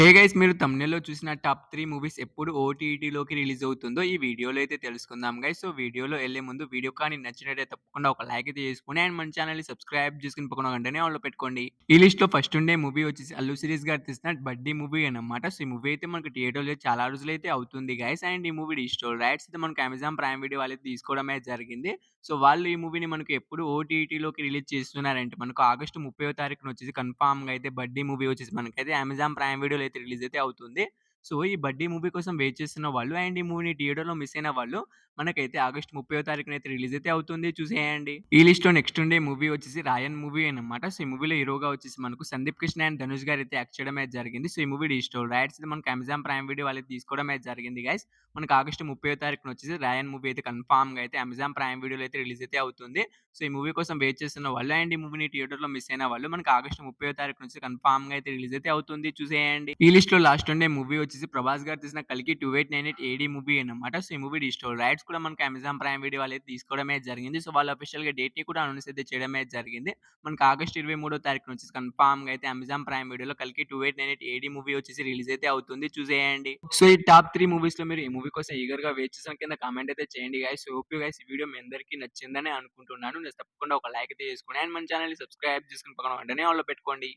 Hey guys మీరు థంబ్‌నెయిల్‌లో చూసిన top 3 movies ఎప్పుడు ఓటీటీలోకి రిలీజ్ అవుతుందో ఈ వీడియోలో అయితే తెలుసుకుందాం గైస్. సో వీడియోలో ఎళ్ళే ముందు వీడియో కానీ నచ్చినట్టయితే తప్పకుండా ఒక లైక్ అయితే చేసుకొని అండ్ మన ఛానెల్‌ని సబ్స్క్రైబ్ చేసుకొని పక్కన గంటనే ఆన్‌లో పెట్టుకోండి. ఈ లిస్ట్‌లో ఫస్ట్ ఉండే మూవీ వచ్చేసి అల్లు శిరీష్ గారు తీసిన 'బడ్డీ' మూవీ అన్నమాట. సో ఈ మూవీ అయితే మనకు థియేటర్‌లో చాలా రోజులైతే అవుతుంది గైస్. అండ్ ఈ మూవీ డిజిటల్ రైట్స్ అయితే మనకు అమెజాన్ ప్రైమ్ వీడియో వాళ్ళైతే తీసుకోవడమే జరిగింది. సో వాళ్ళు ఈ మూవీని మనకు ఎప్పుడు ఓటీటీలోకి రిలీజ్ చేస్తున్నారంటే మనకు ఆగస్టు 30వ తారీఖున వచ్చేసి కన్ఫర్మ్‌గా అయితే 'బడ్డీ' మూవీ వచ్చేసి మనకైతే అమెజాన్ ప్రైమ్ వీడియోలో అయితే రిలీజ్ అయితే అవుతుంది. సో ఈ 'బడ్డీ' మూవీ కోసం వెయిట్ చేస్తున్న వాళ్ళు అండ్ ఈ మూవీని థియేటర్‌లో మిస్ అయిన వాళ్ళు మనకైతే ఆగస్టు 30వ తారీఖున అయితే రిలీజ్ అయితే అవుతుంది. చూసేయండి. ఈ లిస్ట్‌లో నెక్స్ట్ ఉండే మూవీ వచ్చేసి 'రాయన్' మూవీ అన్నమాట. సో ఈ మూవీలో హీరోగా వచ్చేసి మనకు సందీప్ కృష్ణ అండ్ ధనుష్ గారు అయితే యాక్ట్ చేయడం అయితే జరిగింది. సో ఈ మూవీ డిజిటల్ రైట్స్ అయితే మనకు అమెజాన్ ప్రైమ్ వీడియో వాళ్ళైతే తీసుకోవడం అయితే జరిగింది గైస్. మనకు ఆగస్టు 30వ తారీఖున వచ్చేసి 'రాయన్' మూవీ అయితే కన్ఫర్మ్‌గా అయితే అమెజాన్ ప్రైమ్ వీడియోలో అయితే రిలీజ్ అయితే అవుతుంది. సో ఈ మూవీ కోసం వెయిట్ చేస్తున్న వాళ్ళు అండ్ ఈ మూవీని థియేటర్‌లో మిస్ అయిన వాళ్ళు మనకు ఆగస్టు 30వ తారీఖు నుంచి కన్ఫర్మ్‌గా అయితే రిలీజ్ అయితే అవుతుంది. చూసేయండి. ఈ లిస్ట్‌లో లాస్ట్ ఉండే మూవీ వచ్చేసి ప్రభాస్ గారు తీసిన 'కల్కి 2898 ఏడీ' మూవీ అన్నమాట. సో ఈ మూవీ డిజిటల్ రైట్స్ కూడా మనకు అమెజాన్ ప్రైమ్ వీడియో వాళ్ళైతే తీసుకోవడమే జరిగింది. సో వాళ్ళు అఫీషియల్‌గా డేట్‌ని కూడా అనౌన్స్ అయితే చేయడమే జరిగింది. మనకు ఆగస్టు 23వ తారీఖు నుంచి కన్ఫర్మ్‌గా అయితే అమెజాన్ ప్రైమ్ వీడియోలో 'కల్కి 2898 ఏడీ' మూవీ వచ్చేసి రిలీజ్ అయితే అవుతుంది. చూసేయండి. సో ఈ టాప్ 3 మూవీస్‌లో మీరు ఏ మూవీ కోసం ఈగర్‌గా వెయిట్ చేసిన కింద కామెంట్ అయితే చేయండి గైస్. హోప్ యూ గైస్ ఈ వీడియో మీ అందరికీ నచ్చిందని అనుకుంటున్నాను. తప్పకుండా ఒక లైక్ అయితే చేసుకోండి అండ్ మన ఛానెల్‌ని సబ్స్క్రైబ్ చేసుకొని పక్కన వెంటనే ఆన్‌లో పెట్టుకోండి.